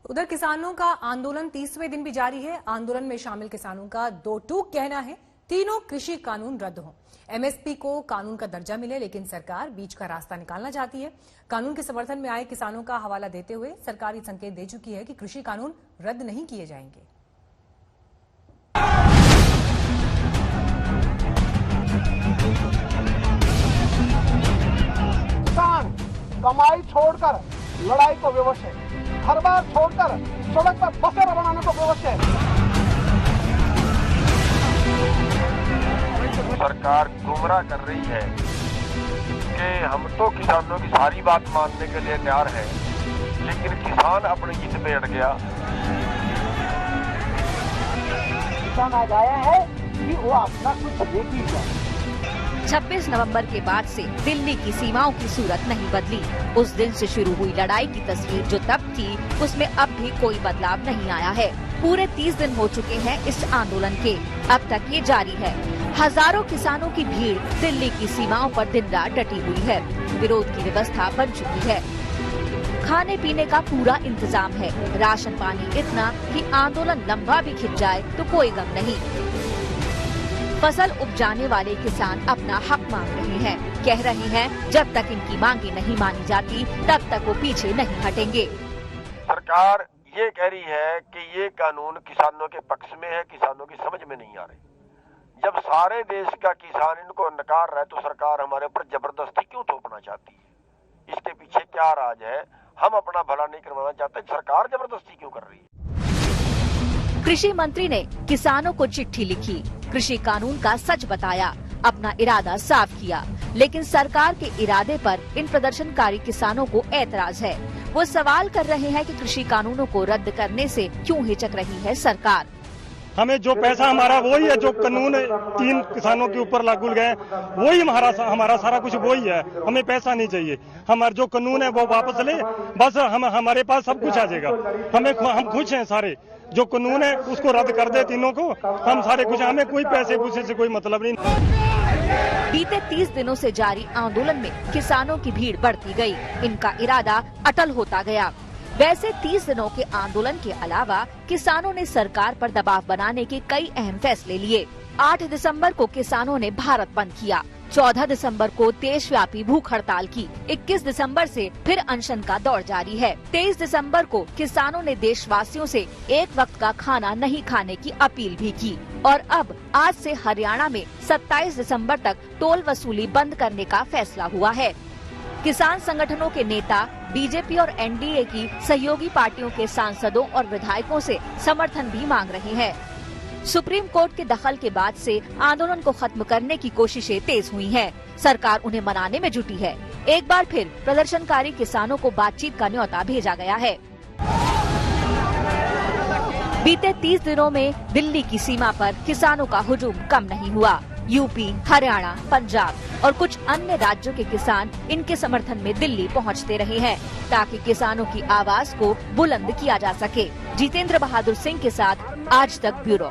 उधर किसानों का आंदोलन 30वें दिन भी जारी है। आंदोलन में शामिल किसानों का दो टूक कहना है, तीनों कृषि कानून रद्द हों, एमएसपी को कानून का दर्जा मिले, लेकिन सरकार बीच का रास्ता निकालना चाहती है। कानून के समर्थन में आए किसानों का हवाला देते हुए सरकार संकेत दे चुकी है कि कृषि कानून रद्द नहीं किए जाएंगे। किसान कमाई छोड़कर लड़ाई को विवश है, हर बार छोड़कर सड़क पर बसेरा बनाने को विवश है। सरकार गुमराह कर रही है कि हम तो किसानों की सारी बात मानने के लिए तैयार है, लेकिन किसान अपनी जिद पे अड़ गया। किसान आज आया है कि वो अपना कुछ लेके जाए। 26 नवंबर के बाद से दिल्ली की सीमाओं की सूरत नहीं बदली। उस दिन से शुरू हुई लड़ाई की तस्वीर जो तब थी, उसमें अब भी कोई बदलाव नहीं आया है। पूरे 30 दिन हो चुके हैं इस आंदोलन के, अब तक ये जारी है। हजारों किसानों की भीड़ दिल्ली की सीमाओं पर दिन रात डटी हुई है। विरोध की व्यवस्था बन चुकी है। खाने पीने का पूरा इंतजाम है, राशन पानी इतना कि आंदोलन लंबा भी खिंच जाए तो कोई गम नहीं। फसल उपजाने वाले किसान अपना हक मांग रहे हैं, कह रहे हैं जब तक इनकी मांगे नहीं मानी जाती तब तक वो पीछे नहीं हटेंगे। सरकार ये कह रही है कि ये कानून किसानों के पक्ष में है, किसानों की समझ में नहीं आ रही। जब सारे देश का किसान इनको नकार रहा है तो सरकार हमारे ऊपर जबरदस्ती क्यों थोपना चाहती है? इसके पीछे क्या राज है? हम अपना भला नहीं करवाना चाहते, सरकार जबरदस्ती क्यों कर रही है? कृषि मंत्री ने किसानों को चिट्ठी लिखी, कृषि कानून का सच बताया, अपना इरादा साफ किया, लेकिन सरकार के इरादे पर इन प्रदर्शनकारी किसानों को ऐतराज है। वो सवाल कर रहे हैं कि कृषि कानूनों को रद्द करने से क्यों हिचक रही है सरकार। हमें जो पैसा हमारा वही है, जो कानून 3 किसानों के ऊपर लागू गए वही हमारा सारा कुछ वही है। हमें पैसा नहीं चाहिए, हमारा जो कानून है वो वापस ले, बस हमारे पास सब कुछ आ जाएगा। हम खुश हैं सारे, जो कानून है उसको रद्द कर दे तीनों को, हम सारे कुछ, हमें कोई पैसे पूछे से कोई मतलब नहीं। बीते 30 दिनों से जारी आंदोलन में किसानों की भीड़ बढ़ती गई, इनका इरादा अटल होता गया। वैसे 30 दिनों के आंदोलन के अलावा किसानों ने सरकार पर दबाव बनाने के कई अहम फैसले लिए। 8 दिसंबर को किसानों ने भारत बंद किया, 14 दिसंबर को देशव्यापी भूख हड़ताल की, 21 दिसंबर से फिर अनशन का दौर जारी है। 23 दिसंबर को किसानों ने देशवासियों से एक वक्त का खाना नहीं खाने की अपील भी की और अब आज से हरियाणा में 27 दिसंबर तक टोल वसूली बंद करने का फैसला हुआ है। किसान संगठनों के नेता बीजेपी और एनडीए की सहयोगी पार्टियों के सांसदों और विधायकों से समर्थन भी मांग रहे हैं। सुप्रीम कोर्ट के दखल के बाद से आंदोलन को खत्म करने की कोशिशें तेज हुई हैं। सरकार उन्हें मनाने में जुटी है। एक बार फिर प्रदर्शनकारी किसानों को बातचीत का न्योता भेजा गया है। बीते 30 दिनों में दिल्ली की सीमा पर किसानों का हुजूम कम नहीं हुआ। यूपी, हरियाणा, पंजाब और कुछ अन्य राज्यों के किसान इनके समर्थन में दिल्ली पहुंचते रहे हैं, ताकि किसानों की आवाज को बुलंद किया जा सके। जितेंद्र बहादुर सिंह के साथ आज तक ब्यूरो।